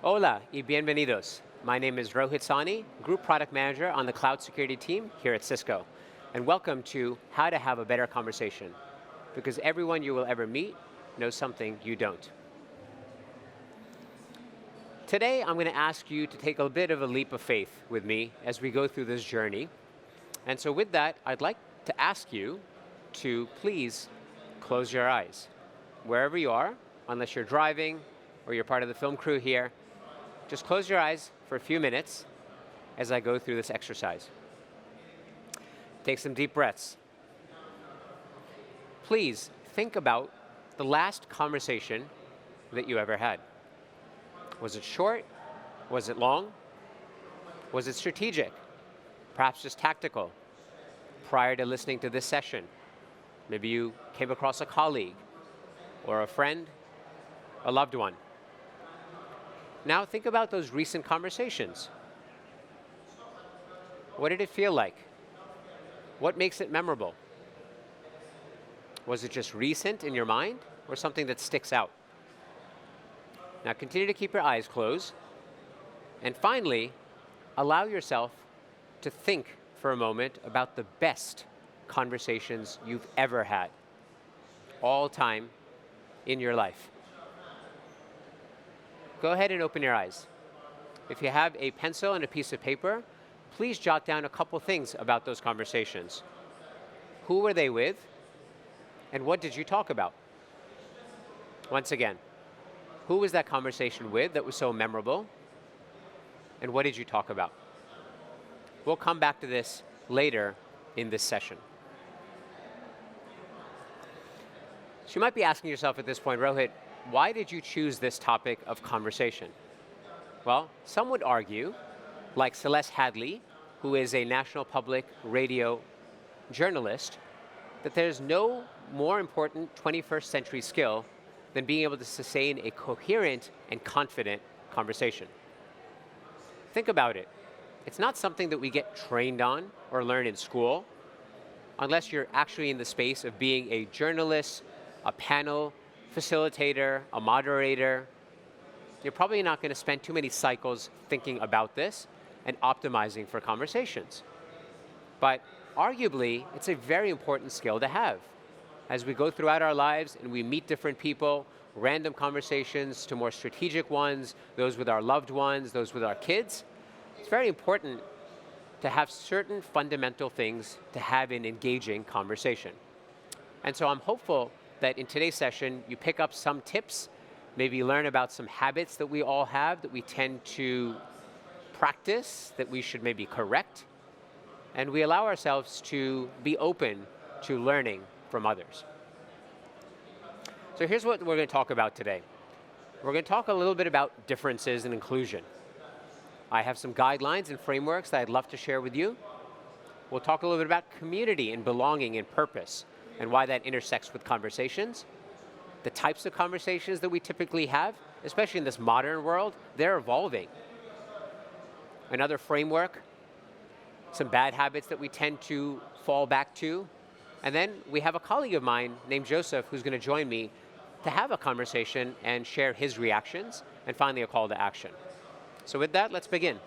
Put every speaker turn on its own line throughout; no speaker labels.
Hola y bienvenidos. My name is Rohit Sawhney, Group Product Manager on the Cloud Security team here at Cisco. And welcome to How to Have a Better Conversation, because everyone you will ever meet knows something you don't. Today, I'm going to ask you to take a bit of a leap of faith with me as we go through this journey. And so with that, I'd like to ask you to please close your eyes. Wherever you are, unless you're driving or you're part of the film crew here, just close your eyes for a few minutes as I go through this exercise. Take some deep breaths. Please think about the last conversation that you ever had. Was it short? Was it long? Was it strategic? Perhaps just tactical? Prior to listening to this session, maybe you came across a colleague or a friend, a loved one. Now think about those recent conversations. What did it feel like? What makes it memorable? Was it just recent in your mind or something that sticks out? Now continue to keep your eyes closed. And finally, allow yourself to think for a moment about the best conversations you've ever had, all time in your life. Go ahead and open your eyes. If you have a pencil and a piece of paper, please jot down a couple things about those conversations. Who were they with? And what did you talk about? Once again, who was that conversation with that was so memorable? And what did you talk about? We'll come back to this later in this session. So you might be asking yourself at this point, Rohit, why did you choose this topic of conversation? Well, some would argue, like Celeste Hadley, who is a National Public Radio journalist, that there's no more important 21st century skill than being able to sustain a coherent and confident conversation. Think about it. It's not something that we get trained on or learn in school, unless you're actually in the space of being a journalist, a panel facilitator, a moderator. You're probably not going to spend too many cycles thinking about this and optimizing for conversations. But arguably, it's a very important skill to have. As we go throughout our lives and we meet different people, random conversations to more strategic ones, those with our loved ones, those with our kids, it's very important to have certain fundamental things to have in engaging conversation. And so I'm hopeful that in today's session, you pick up some tips, maybe learn about some habits that we all have that we tend to practice, that we should maybe correct, and we allow ourselves to be open to learning from others. So here's what we're going to talk about today. We're going to talk a little bit about differences and inclusion. I have some guidelines and frameworks that I'd love to share with you. We'll talk a little bit about community and belonging and purpose, and why that intersects with conversations. The types of conversations that we typically have, especially in this modern world, they're evolving. Another framework, some bad habits that we tend to fall back to. And then we have a colleague of mine named Joseph who's going to join me to have a conversation and share his reactions, and finally a call to action. So with that, let's begin.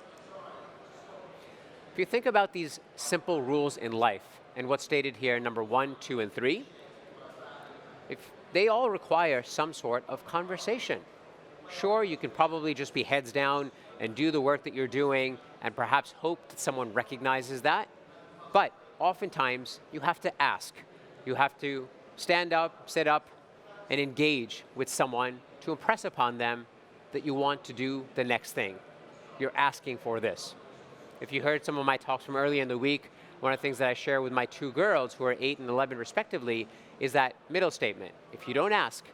If you think about these simple rules in life, and what's stated here, number 1, 2, and 3, if they all require some sort of conversation. Sure, you can probably just be heads down and do the work that you're doing and perhaps hope that someone recognizes that, but oftentimes you have to ask. You have to stand up, sit up, and engage with someone to impress upon them that you want to do the next thing. You're asking for this. If you heard some of my talks from earlier in the week, one of the things that I share with my 2 girls, who are 8 and 11 respectively, is that middle statement. If you don't ask,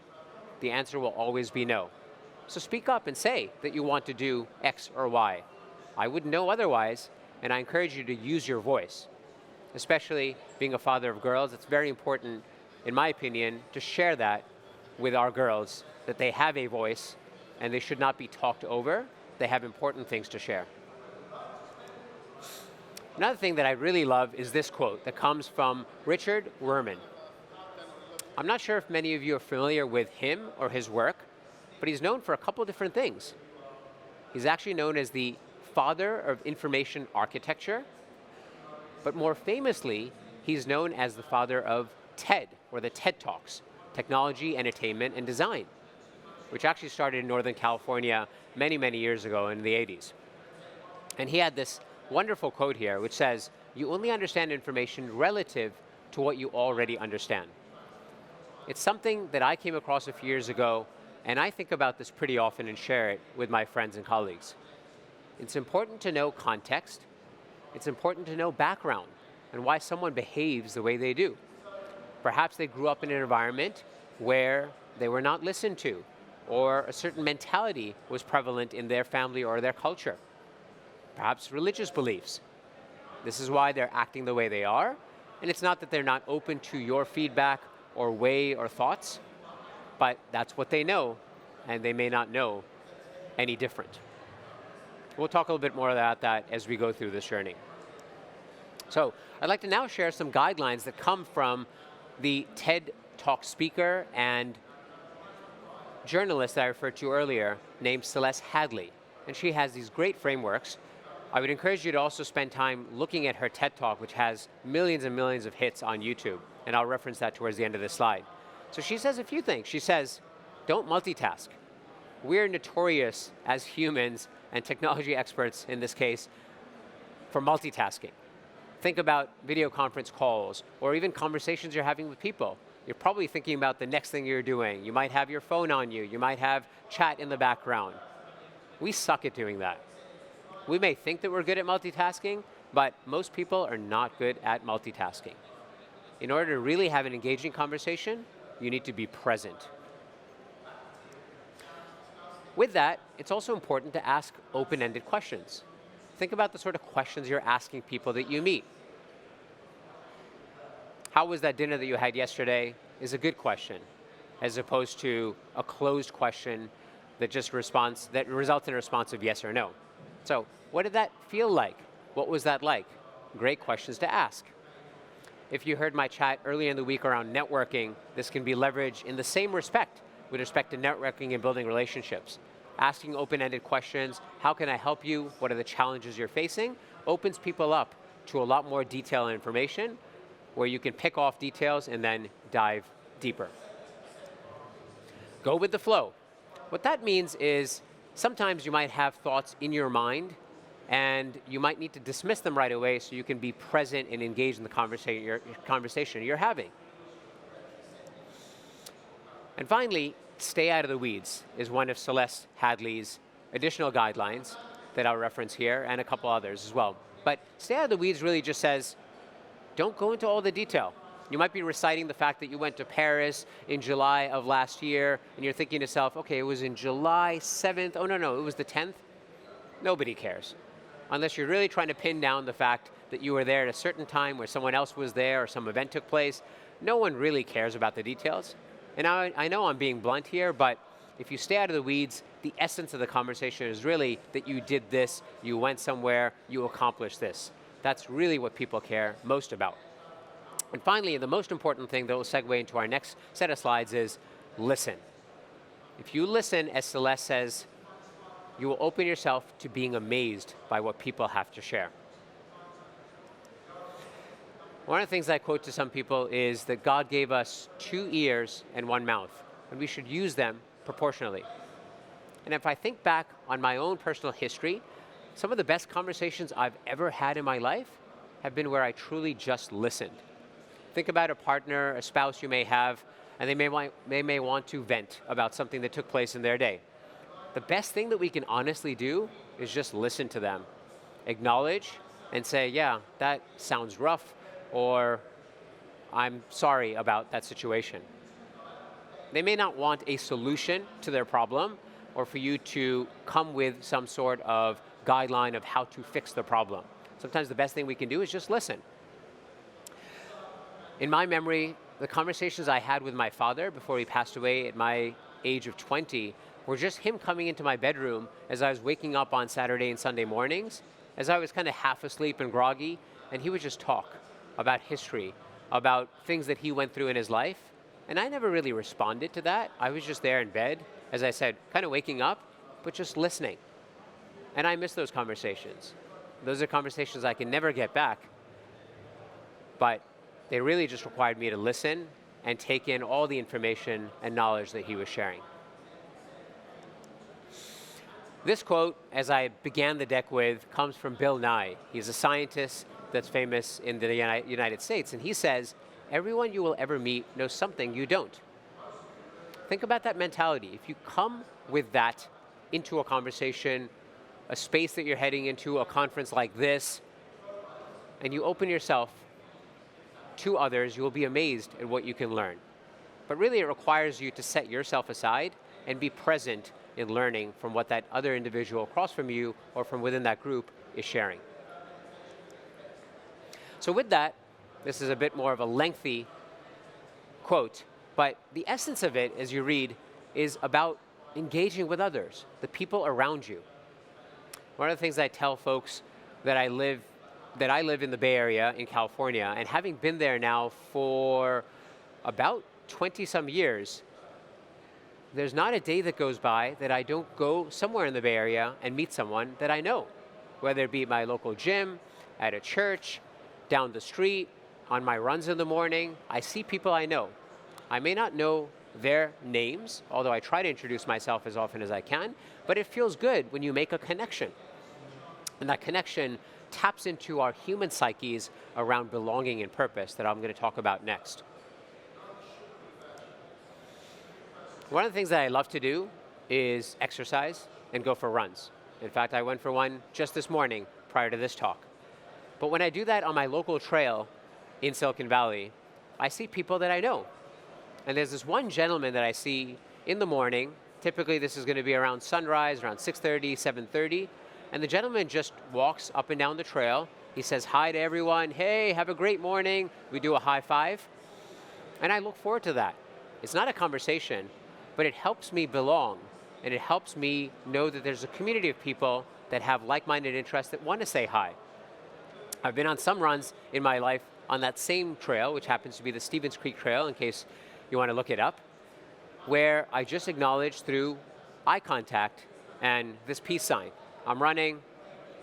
the answer will always be no. So speak up and say that you want to do X or Y. I wouldn't know otherwise, and I encourage you to use your voice. Especially being a father of girls, it's very important, in my opinion, to share that with our girls, that they have a voice and they should not be talked over. They have important things to share. Another thing that I really love is this quote that comes from Richard Wurman. I'm not sure if many of you are familiar with him or his work, but he's known for a couple different things. He's actually known as the father of information architecture, but more famously, he's known as the father of TED, or the TED Talks, Technology, Entertainment, and Design, which actually started in Northern California many, many years ago in the 80s. And he had this wonderful quote here, which says, "You only understand information relative to what you already understand." It's something that I came across a few years ago, and I think about this pretty often and share it with my friends and colleagues. It's important to know context. It's important to know background and why someone behaves the way they do. Perhaps they grew up in an environment where they were not listened to, or a certain mentality was prevalent in their family or their culture. Perhaps religious beliefs. This is why they're acting the way they are, and it's not that they're not open to your feedback or way or thoughts, but that's what they know, and they may not know any different. We'll talk a little bit more about that as we go through this journey. So I'd like to now share some guidelines that come from the TED Talk speaker and journalist that I referred to earlier, named Celeste Hadley. And she has these great frameworks. I would encourage you to also spend time looking at her TED Talk, which has millions and millions of hits on YouTube. And I'll reference that towards the end of this slide. So she says a few things. She says, don't multitask. We're notorious as humans and technology experts in this case for multitasking. Think about video conference calls or even conversations you're having with people. You're probably thinking about the next thing you're doing. You might have your phone on you. You might have chat in the background. We suck at doing that. We may think that we're good at multitasking, but most people are not good at multitasking. In order to really have an engaging conversation, you need to be present. With that, it's also important to ask open-ended questions. Think about the sort of questions you're asking people that you meet. How was that dinner that you had yesterday is a good question, as opposed to a closed question that just results in a response of yes or no. So what did that feel like? What was that like? Great questions to ask. If you heard my chat earlier in the week around networking, this can be leveraged in the same respect with respect to networking and building relationships. Asking open-ended questions, how can I help you? What are the challenges you're facing? Opens people up to a lot more detail and information where you can pick off details and then dive deeper. Go with the flow. What that means is sometimes you might have thoughts in your mind and you might need to dismiss them right away so you can be present and engage in the conversation you're having. And finally, stay out of the weeds is one of Celeste Hadley's additional guidelines that I'll reference here, and a couple others as well. But stay out of the weeds really just says, don't go into all the detail. You might be reciting the fact that you went to Paris in July of last year, and you're thinking to yourself, okay, it was in July 7th. Oh, no, it was the 10th. Nobody cares. Unless you're really trying to pin down the fact that you were there at a certain time where someone else was there or some event took place. No one really cares about the details. And I know I'm being blunt here, but if you stay out of the weeds, the essence of the conversation is really that you did this, you went somewhere, you accomplished this. That's really what people care most about. And finally, the most important thing that will segue into our next set of slides is listen. If you listen, as Celeste says, you will open yourself to being amazed by what people have to share. One of the things I quote to some people is that God gave us 2 ears and 1 mouth, and we should use them proportionally. And if I think back on my own personal history, some of the best conversations I've ever had in my life have been where I truly just listened. Think about a partner, a spouse you may have, and they may want to vent about something that took place in their day. The best thing that we can honestly do is just listen to them, acknowledge, and say, yeah, that sounds rough, or I'm sorry about that situation. They may not want a solution to their problem or for you to come with some sort of guideline of how to fix the problem. Sometimes the best thing we can do is just listen. In my memory, the conversations I had with my father before he passed away at my age of 20 were just him coming into my bedroom as I was waking up on Saturday and Sunday mornings, as I was kind of half asleep and groggy, and he would just talk about history, about things that he went through in his life. And I never really responded to that. I was just there in bed, as I said, kind of waking up, but just listening. And I miss those conversations. Those are conversations I can never get back, but they really just required me to listen and take in all the information and knowledge that he was sharing. This quote, as I began the deck with, comes from Bill Nye. He's a scientist that's famous in the United States, and he says, everyone you will ever meet knows something you don't. Think about that mentality. If you come with that into a conversation, a space that you're heading into, a conference like this, and you open yourself to others, you will be amazed at what you can learn. But really, it requires you to set yourself aside and be present in learning from what that other individual across from you or from within that group is sharing. So with that, this is a bit more of a lengthy quote, but the essence of it, as you read, is about engaging with others, the people around you. One of the things I tell folks that I live in the Bay Area in California, and having been there now for about 20-some years, there's not a day that goes by that I don't go somewhere in the Bay Area and meet someone that I know, whether it be my local gym, at a church, down the street, on my runs in the morning. I see people I know. I may not know their names, although I try to introduce myself as often as I can, but it feels good when you make a connection. And that connection taps into our human psyches around belonging and purpose that I'm going to talk about next. One of the things that I love to do is exercise and go for runs. In fact, I went for one just this morning prior to this talk. But when I do that on my local trail in Silicon Valley, I see people that I know. And there's this one gentleman that I see in the morning. Typically, this is going to be around sunrise, around 6:30, 7:30. And the gentleman just walks up and down the trail. He says hi to everyone. Hey, have a great morning. We do a high five. And I look forward to that. It's not a conversation, but it helps me belong. And it helps me know that there's a community of people that have like-minded interests that want to say hi. I've been on some runs in my life on that same trail, which happens to be the Stevens Creek Trail, in case you want to look it up, where I just acknowledge through eye contact and this peace sign. I'm running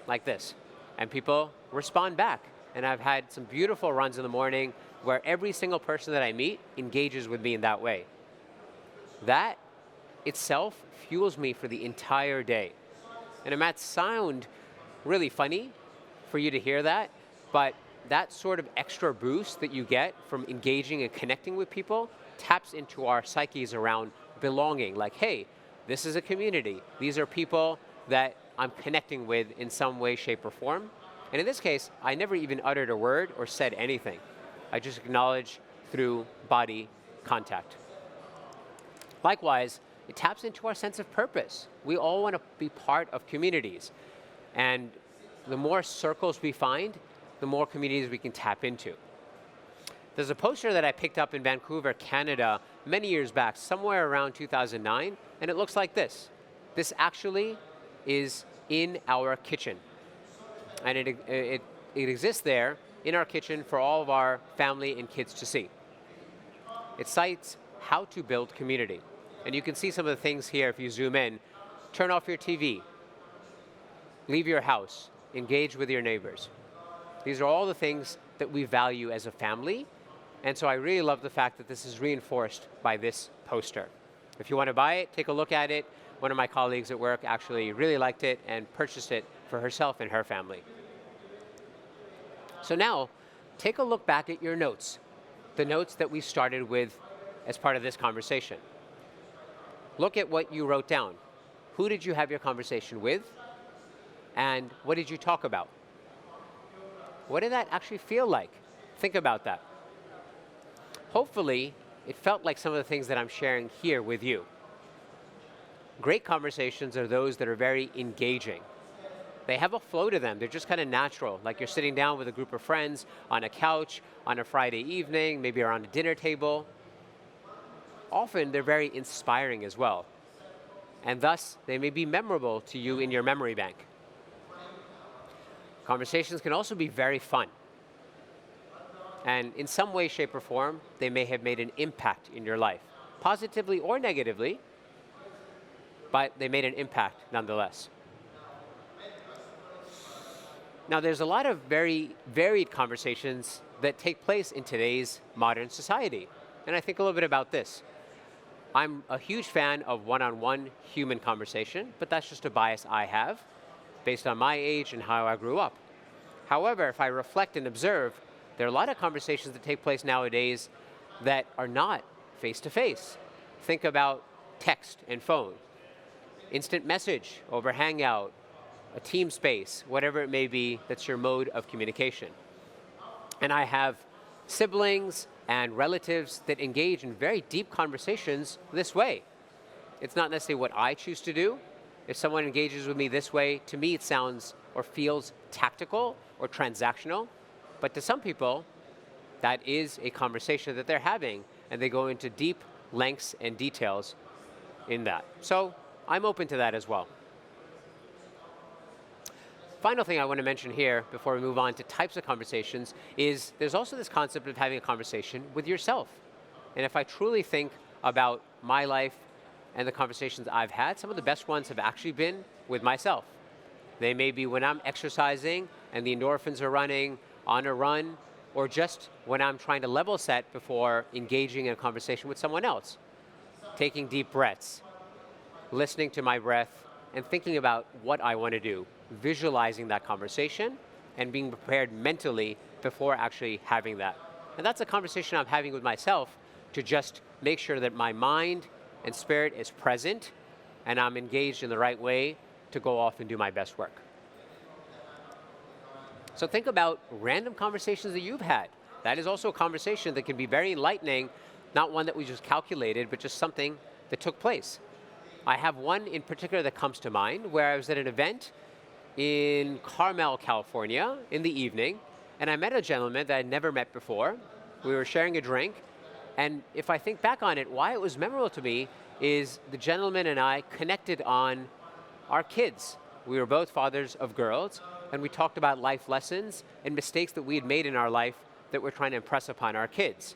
like this, and people respond back. And I've had some beautiful runs in the morning where every single person that I meet engages with me in that way. That itself fuels me for the entire day. And it might sound really funny for you to hear that, but that sort of extra boost that you get from engaging and connecting with people taps into our psyches around belonging. Like, hey, this is a community. These are people that I'm connecting with in some way, shape, or form. And in this case, I never even uttered a word or said anything. I just acknowledged through body contact. Likewise, it taps into our sense of purpose. We all want to be part of communities. And the more circles we find, the more communities we can tap into. There's a poster that I picked up in Vancouver, Canada, many years back, somewhere around 2009, and it looks like this. This actually is in our kitchen. And it exists there in our kitchen for all of our family and kids to see. It cites how to build community. And you can see some of the things here if you zoom in. Turn off your TV. Leave your house. Engage with your neighbors. These are all the things that we value as a family. And so I really love the fact that this is reinforced by this poster. If you want to buy it, take a look at it. One of my colleagues at work actually really liked it and purchased it for herself and her family. So now, take a look back at your notes, the notes that we started with as part of this conversation. Look at what you wrote down. Who did you have your conversation with? And what did you talk about? What did that actually feel like? Think about that. Hopefully, it felt like some of the things that I'm sharing here with you. Great conversations are those that are very engaging. They have a flow to them. They're just kind of natural, like you're sitting down with a group of friends on a couch on a Friday evening, maybe around a dinner table. Often, they're very inspiring as well. And thus, they may be memorable to you in your memory bank. Conversations can also be very fun. And in some way, shape, or form, they may have made an impact in your life, positively or negatively, but they made an impact nonetheless. Now, there's a lot of very varied conversations that take place in today's modern society. And I think a little bit about this. I'm a huge fan of one-on-one human conversation, but that's just a bias I have based on my age and how I grew up. However, if I reflect and observe, there are a lot of conversations that take place nowadays that are not face-to-face. Think about text and phone, instant message over Hangout, a team space, whatever it may be, that's your mode of communication. And I have siblings and relatives that engage in very deep conversations this way. It's not necessarily what I choose to do. If someone engages with me this way, to me it sounds or feels tactical or transactional. But to some people, that is a conversation that they're having, and they go into deep lengths and details in that. So I'm open to that as well. Final thing I want to mention here before we move on to types of conversations is there's also this concept of having a conversation with yourself. And if I truly think about my life and the conversations I've had, some of the best ones have actually been with myself. They may be when I'm exercising and the endorphins are running, on a run, or just when I'm trying to level set before engaging in a conversation with someone else. Taking deep breaths, listening to my breath, and thinking about what I want to do. Visualizing that conversation and being prepared mentally before actually having that. And that's a conversation I'm having with myself to just make sure that my mind and spirit is present and I'm engaged in the right way to go off and do my best work. So think about random conversations that you've had. That is also a conversation that can be very enlightening, not one that we just calculated, but just something that took place. I have one in particular that comes to mind where I was at an event in Carmel, California in the evening, and I met a gentleman that I'd never met before. We were sharing a drink, and if I think back on it, why it was memorable to me is the gentleman and I connected on our kids. We were both fathers of girls, and we talked about life lessons and mistakes that we had made in our life that we're trying to impress upon our kids.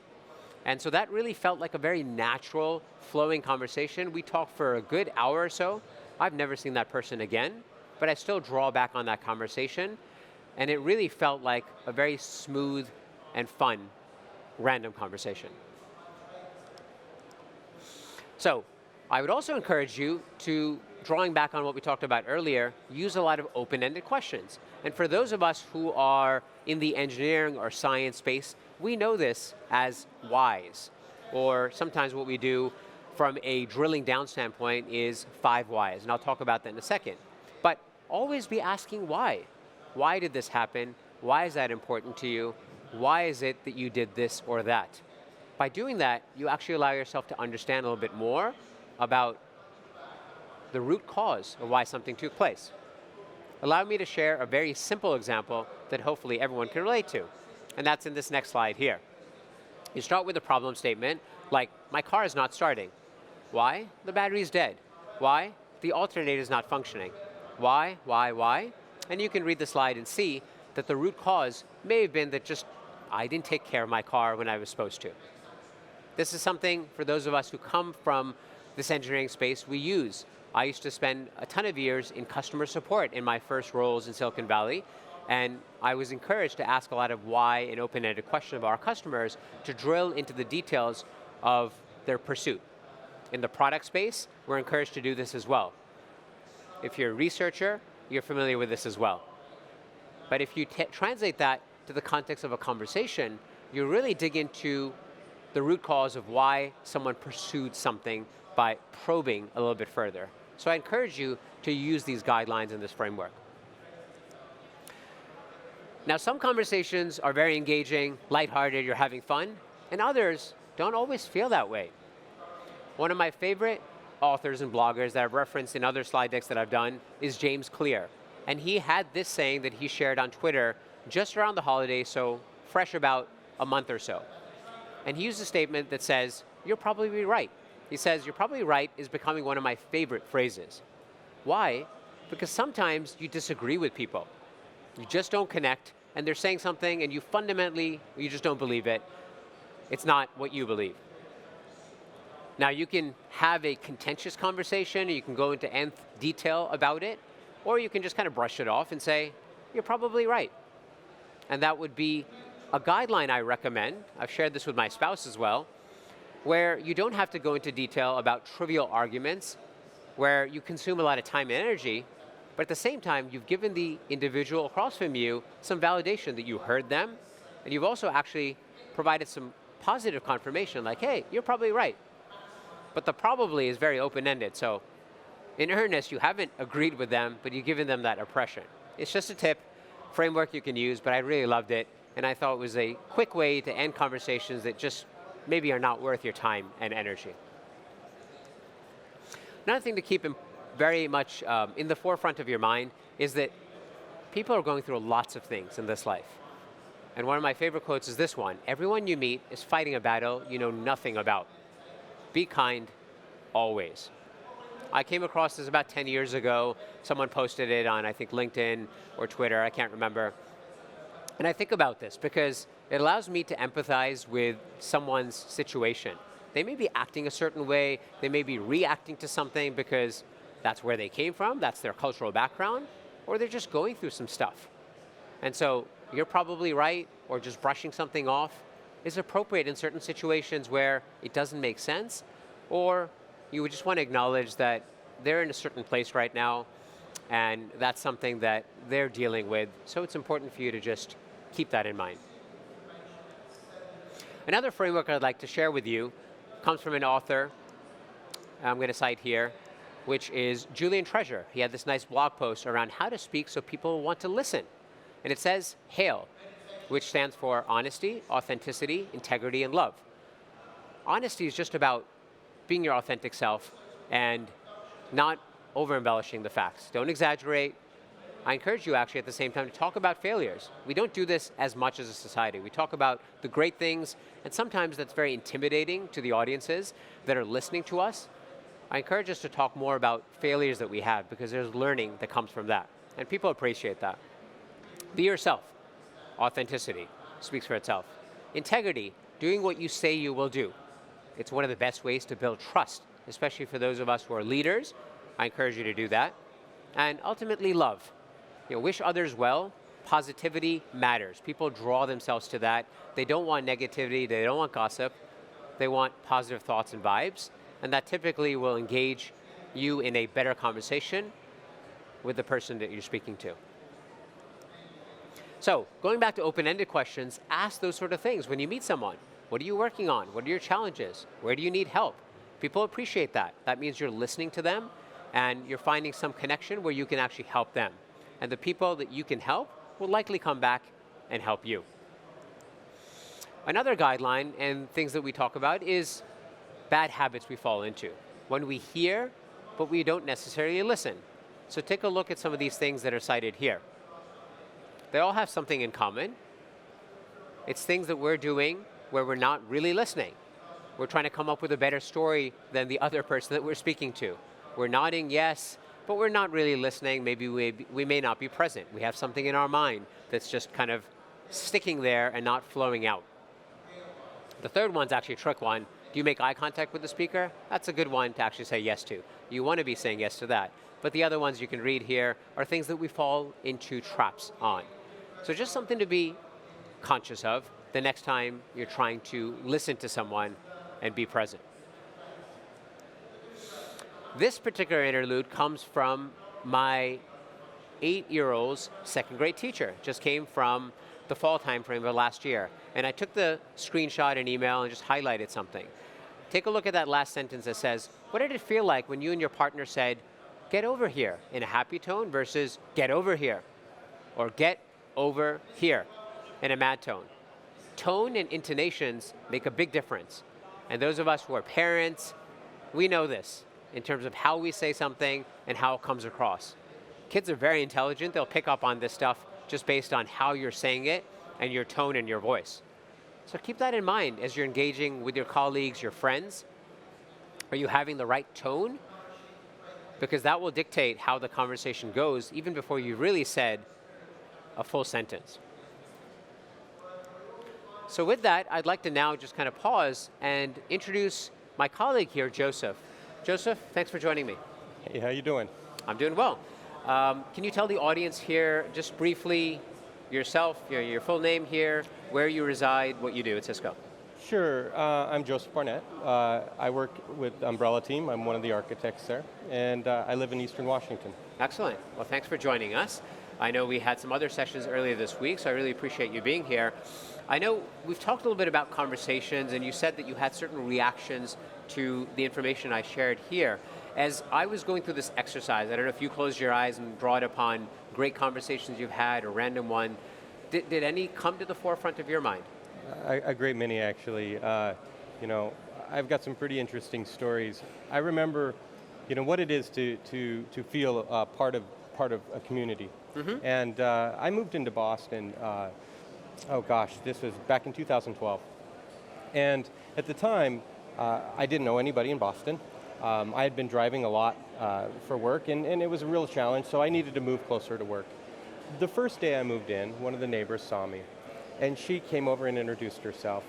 And so that really felt like a very natural, flowing conversation. We talked for a good hour or so. I've never seen that person again, but I still draw back on that conversation. And it really felt like a very smooth and fun, random conversation. So I would also encourage you to, drawing back on what we talked about earlier, use a lot of open-ended questions. And for those of us who are in the engineering or science space, we know this as whys. Or sometimes what we do from a drilling down standpoint is 5 whys, and I'll talk about that in a second. But always be asking why. Why did this happen? Why is that important to you? Why is it that you did this or that? By doing that, you actually allow yourself to understand a little bit more about the root cause of why something took place. Allow me to share a very simple example that hopefully everyone can relate to. And that's in this next slide here. You start with a problem statement like, my car is not starting. Why? The battery is dead. Why? The alternator is not functioning. Why? And you can read the slide and see that the root cause may have been that just I didn't take care of my car when I was supposed to. This is something for those of us who come from this engineering space we use. I used to spend a ton of years in customer support in my first roles in Silicon Valley, and I was encouraged to ask a lot of why and open-ended questions of our customers to drill into the details of their pursuit. In the product space, we're encouraged to do this as well. If you're a researcher, you're familiar with this as well. But if you translate that to the context of a conversation, you really dig into the root cause of why someone pursued something by probing a little bit further. So I encourage you to use these guidelines in this framework. Now, some conversations are very engaging, lighthearted, you're having fun, and others don't always feel that way. One of my favorite authors and bloggers that I've referenced in other slide decks that I've done is James CLEUR. And he had this saying that he shared on Twitter just around the holidays, so fresh about a month or so. And he used a statement that says, "You're probably right." He says, "You're probably right" is becoming one of my favorite phrases. Why? Because sometimes you disagree with people. You just don't connect, and they're saying something, and you just don't believe it. It's not what you believe. Now, you can have a contentious conversation, you can go into nth detail about it, or you can just kind of brush it off and say, you're probably right. And that would be a guideline I recommend. I've shared this with my spouse as well, where you don't have to go into detail about trivial arguments, where you consume a lot of time and energy, but at the same time, you've given the individual across from you some validation that you heard them, and you've also actually provided some positive confirmation, like, hey, you're probably right. But the probably is very open-ended, so in earnest, you haven't agreed with them, but you've given them that impression. It's just a tip, framework you can use, but I really loved it, and I thought it was a quick way to end conversations that just maybe are not worth your time and energy. Another thing to keep very much in the forefront of your mind is that people are going through lots of things in this life. And one of my favorite quotes is this one: everyone you meet is fighting a battle you know nothing about. Be kind, always. I came across this about 10 years ago. Someone posted it on, I think, LinkedIn or Twitter, I can't remember. And I think about this because it allows me to empathize with someone's situation. They may be acting a certain way, they may be reacting to something because that's where they came from, that's their cultural background, or they're just going through some stuff. And so you're probably right, or just brushing something off is appropriate in certain situations where it doesn't make sense, or you would just want to acknowledge that they're in a certain place right now, and that's something that they're dealing with, so it's important for you to just keep that in mind. Another framework I'd like to share with you comes from an author I'm going to cite here, which is Julian Treasure. He had this nice blog post around how to speak so people want to listen. And it says HAIL, which stands for honesty, authenticity, integrity, and love. Honesty is just about being your authentic self and not over-embellishing the facts. Don't exaggerate. I encourage you actually at the same time to talk about failures. We don't do this as much as a society. We talk about the great things, and sometimes that's very intimidating to the audiences that are listening to us. I encourage us to talk more about failures that we have because there's learning that comes from that, and people appreciate that. Be yourself. Authenticity speaks for itself. Integrity, doing what you say you will do. It's one of the best ways to build trust, especially for those of us who are leaders. I encourage you to do that. And ultimately, love. Wish others well. Positivity matters. People draw themselves to that. They don't want negativity. They don't want gossip. They want positive thoughts and vibes. And that typically will engage you in a better conversation with the person that you're speaking to. So, going back to open-ended questions, ask those sort of things when you meet someone. What are you working on? What are your challenges? Where do you need help? People appreciate that. That means you're listening to them and you're finding some connection where you can actually help them. And the people that you can help will likely come back and help you. Another guideline and things that we talk about is bad habits we fall into. When we hear, but we don't necessarily listen. So take a look at some of these things that are cited here. They all have something in common. It's things that we're doing where we're not really listening. We're trying to come up with a better story than the other person that we're speaking to. We're nodding yes, but we're not really listening. Maybe we may not be present. We have something in our mind that's just kind of sticking there and not flowing out. The third one's actually a trick one. Do you make eye contact with the speaker? That's a good one to actually say yes to. You want to be saying yes to that. But the other ones you can read here are things that we fall into traps on. So just something to be conscious of the next time you're trying to listen to someone and be present. This particular interlude comes from my 8-year-old's second grade teacher. Just came from the fall time frame of last year. And I took the screenshot and email and just highlighted something. Take a look at that last sentence that says, what did it feel like when you and your partner said, get over here, in a happy tone versus get over here, or get over here in a mad tone? Tone and intonations make a big difference. And those of us who are parents, we know this in terms of how we say something and how it comes across. Kids are very intelligent. They'll pick up on this stuff just based on how you're saying it and your tone and your voice. So keep that in mind as you're engaging with your colleagues, your friends. Are you having the right tone? Because that will dictate how the conversation goes even before you really said a full sentence. So with that, I'd like to now just kind of pause and introduce my colleague here, Joseph. Joseph, thanks for joining me.
Hey, how you doing?
I'm doing well. Can you tell the audience here, just briefly, yourself, your full name here, where you reside, what you do at Cisco?
Sure, I'm Joseph Arnett. I work with Umbrella Team. I'm one of the architects there, and I live in Eastern Washington.
Excellent. Well, thanks for joining us. I know we had some other sessions earlier this week, so I really appreciate you being here. I know we've talked a little bit about conversations, and you said that you had certain reactions to the information I shared here. As I was going through this exercise, I don't know if you closed your eyes and brought upon great conversations you've had, or random one, did any come to the forefront of your mind?
A great many, actually. You know, I've got some pretty interesting stories. I remember, you know, what it is to feel part of a community.
Mm-hmm.
And I moved into Boston. Oh gosh, this was back in 2012. And at the time, I didn't know anybody in Boston. I had been driving a lot for work, and it was a real challenge, so I needed to move closer to work. The first day I moved in, one of the neighbors saw me, and she came over and introduced herself.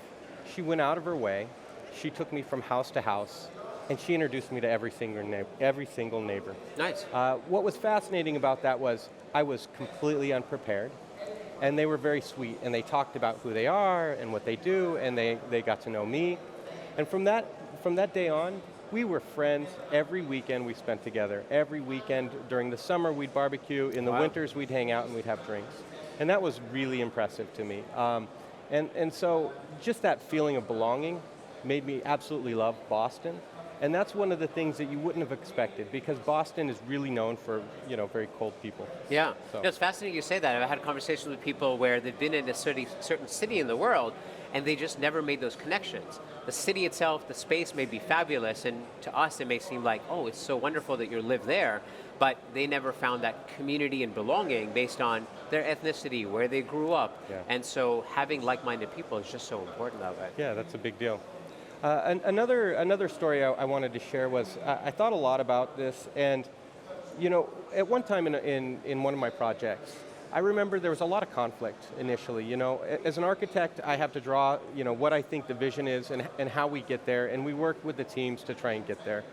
She went out of her way, she took me from house to house, and she introduced me to every single neighbor.
Nice.
What was fascinating about that was I was completely unprepared, and they were very sweet, and they talked about who they are and what they do, and they got to know me. And from that day on, we were friends. Every weekend we spent together. Every weekend during the summer we'd barbecue. In the winters we'd hang out and we'd have drinks. And that was really impressive to me. And so just that feeling of belonging made me absolutely love Boston. And that's one of the things that you wouldn't have expected, because Boston is really known for, you know, very cold people.
Yeah,
So.
It's fascinating you say that. I've had conversations with people where they've been in a certain city in the world, and they just never made those connections. The city itself, the space may be fabulous, and to us it may seem like, oh, it's so wonderful that you live there, but they never found that community and belonging based on their ethnicity, where they grew up.
Yeah.
And so having like-minded people is just so important of it.
Yeah, that's a big deal. Another story I wanted to share was, I thought a lot about this, and you know, at one time in one of my projects, I remember there was a lot of conflict initially. You know, as an architect, I have to draw, you know, what I think the vision is and how we get there, and we work with the teams to try and get there.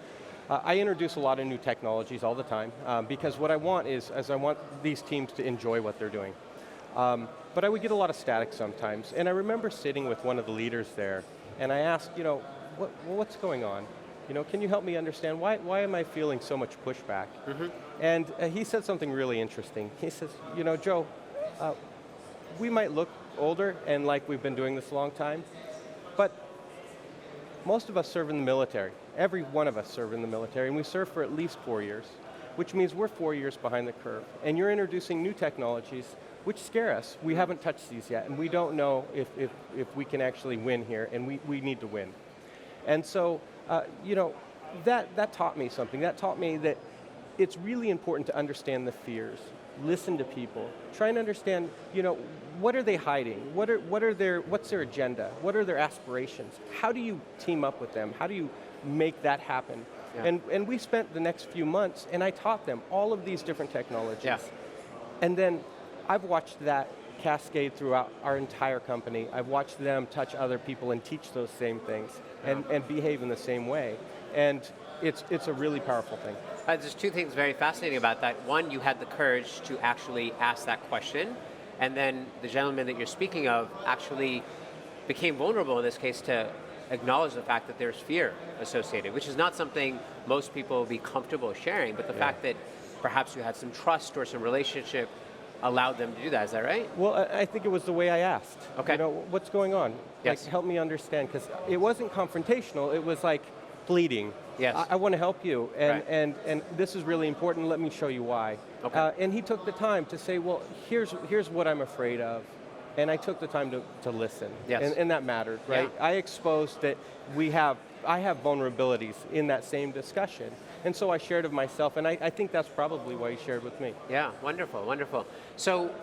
I introduce a lot of new technologies all the time, because what I want is I want these teams to enjoy what they're doing. But I would get a lot of static sometimes, and I remember sitting with one of the leaders there, and I asked, you know, what's going on? You know, can you help me understand why am I feeling so much pushback?
Mm-hmm.
And he said something really interesting. He says, you know, Joe, we might look older and like we've been doing this a long time, but most of us serve in the military. Every one of us serve in the military, and we serve for at least 4 years, which means we're 4 years behind the curve. And you're introducing new technologies which scare us. We haven't touched these yet, and we don't know if we can actually win here, and we need to win. And so, you know, that taught me something. That taught me that it's really important to understand the fears, listen to people, try and understand, you know, what are they hiding? What's their agenda? What are their aspirations? How do you team up with them? How do you make that happen?
Yeah.
And we spent the next few months, and I taught them all of these different technologies.
Yeah.
And then I've watched that cascade throughout our entire company. I've watched them touch other people and teach those same things and behave in the same way. And it's a really powerful thing.
There's two things very fascinating about that. One, you had the courage to actually ask that question, and then the gentleman that you're speaking of actually became vulnerable in this case to acknowledge the fact that there's fear associated, which is not something most people would be comfortable sharing, but the fact that perhaps you had some trust or some relationship allowed them to do that. Is that right?
Well, I think it was the way I asked.
Okay.
You know, what's going on?
Yes.
Like, help me understand, because it wasn't confrontational, it was like pleading.
Yes.
I want to help you,
Right.
and this is really important, let me show you why.
Okay.
And he took the time to say, well, here's what I'm afraid of. And I took the time to listen.
Yes.
And that mattered, right?
Yeah.
I exposed that I have vulnerabilities in that same discussion. And so I shared of myself, and I think that's probably why he shared with me.
Yeah, wonderful, wonderful. So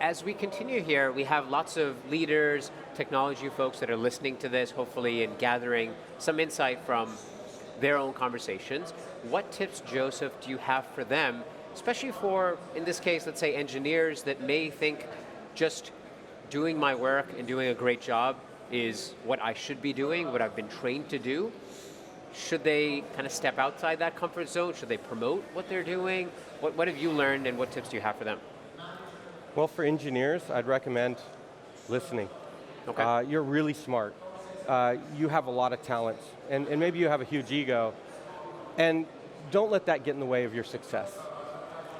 as we continue here, we have lots of leaders, technology folks that are listening to this, hopefully, and gathering some insight from their own conversations. What tips, Joseph, do you have for them, especially for, in this case, let's say engineers that may think just doing my work and doing a great job is what I should be doing, what I've been trained to do? Should they kind of step outside that comfort zone? Should they promote what they're doing? What have you learned and what tips do you have for them?
Well, for engineers, I'd recommend listening.
Okay.
You're really smart. You have a lot of talents, and maybe you have a huge ego, and don't let that get in the way of your success.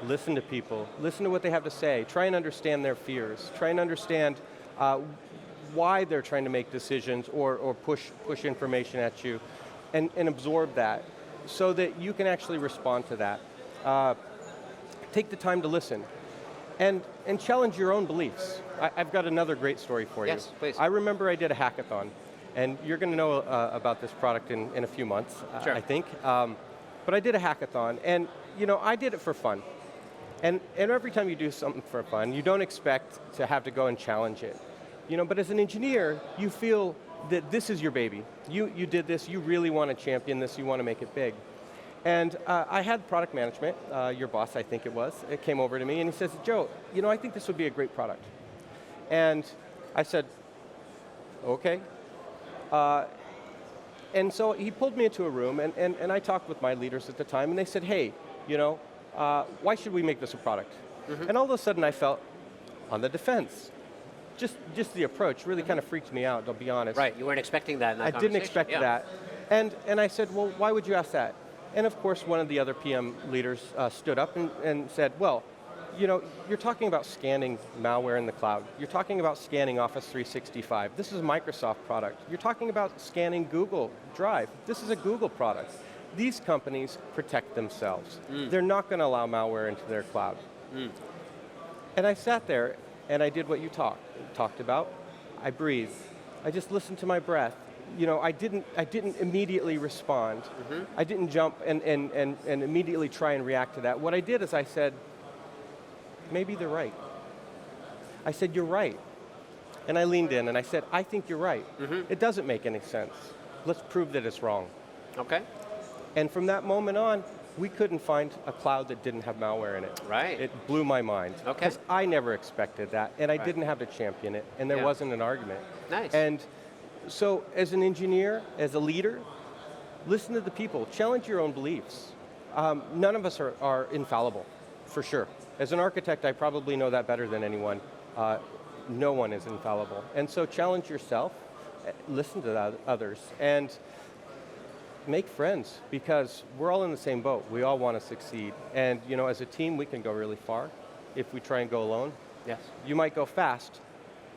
Listen to people, listen to what they have to say, try and understand their fears, try and understand why they're trying to make decisions or push information at you, and absorb that so that you can actually respond to that. Take the time to listen. And challenge your own beliefs. I've got another great story for you.
Yes, please.
I remember I did a hackathon, and you're going to know about this product in a few months,
Sure.
I think. But I did a hackathon, and I did it for fun. And every time you do something for fun, you don't expect to have to go and challenge it. But as an engineer, you feel that this is your baby. You did this, you really want to champion this, you want to make it big. And I had product management, your boss I think it came over to me and he says, Joe, I think this would be a great product. And I said, okay. And so he pulled me into a room and I talked with my leaders at the time and they said, hey, why should we make this a product? Mm-hmm. And all of a sudden I felt on the defense. Just the approach really kind of freaked me out, I'll be honest.
Right, you weren't expecting that in that
I didn't expect that. And I said, well, why would you ask that? And of course, one of the other PM leaders stood up and said, well, you're talking about scanning malware in the cloud. You're talking about scanning Office 365. This is a Microsoft product. You're talking about scanning Google Drive. This is a Google product. These companies protect themselves. They're not going to allow malware into their cloud. And I sat there and I did what you talked about. I breathed. I just listened to my breath. I didn't immediately respond. Mm-hmm. I didn't jump and immediately try and react to that. What I did is I said, maybe they're right. I said, you're right. And I leaned in and I said, I think you're right. Mm-hmm. It doesn't make any sense. Let's prove that it's wrong.
Okay.
And from that moment on, we couldn't find a cloud that didn't have malware in it.
Right.
It blew my mind.
Okay.
Because I never expected that, and I didn't have to champion it, and there wasn't an argument.
Nice.
And so as an engineer, as a leader, listen to the people, challenge your own beliefs. None of us are infallible, for sure. As an architect, I probably know that better than anyone. No one is infallible. And so challenge yourself, listen to others, and make friends, because we're all in the same boat. We all want to succeed. And as a team, we can go really far if we try and go alone.
Yes.
You might go fast,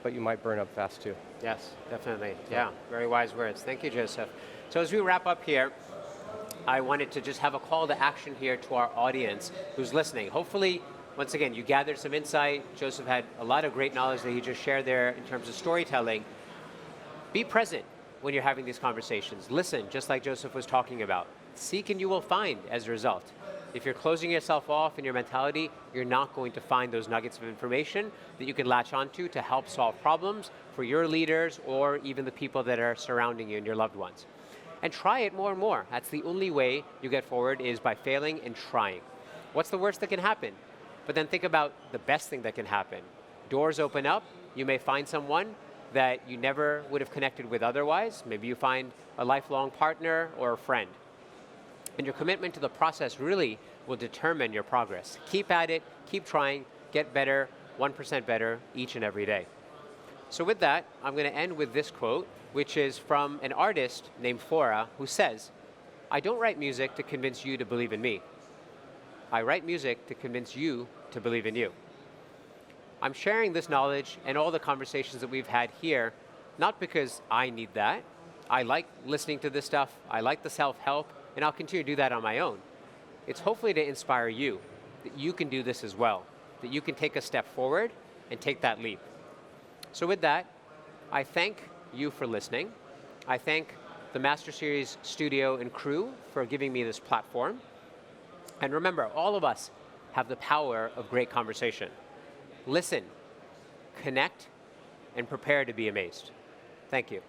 but you might burn up fast too.
Yes, definitely. Yeah, very wise words. Thank you, Joseph. So as we wrap up here, I wanted to just have a call to action here to our audience who's listening. Hopefully, once again, you gathered some insight. Joseph had a lot of great knowledge that he just shared there in terms of storytelling. Be present when you're having these conversations. Listen, just like Joseph was talking about. Seek and you will find as a result. If you're closing yourself off in your mentality, you're not going to find those nuggets of information that you can latch onto to help solve problems for your leaders or even the people that are surrounding you and your loved ones. And try it more and more. That's the only way you get forward, is by failing and trying. What's the worst that can happen? But then think about the best thing that can happen. Doors open up, you may find someone that you never would have connected with otherwise. Maybe you find a lifelong partner or a friend. And your commitment to the process really will determine your progress. Keep at it, keep trying, get better, 1% better each and every day. So with that, I'm going to end with this quote, which is from an artist named Flora, who says, I don't write music to convince you to believe in me. I write music to convince you to believe in you. I'm sharing this knowledge and all the conversations that we've had here, not because I need that. I like listening to this stuff. I like the self-help, and I'll continue to do that on my own. It's hopefully to inspire you, that you can do this as well, that you can take a step forward and take that leap. So with that, I thank you for listening. I thank the Master Series studio and crew for giving me this platform. And remember, all of us have the power of great conversation. Listen, connect, and prepare to be amazed. Thank you.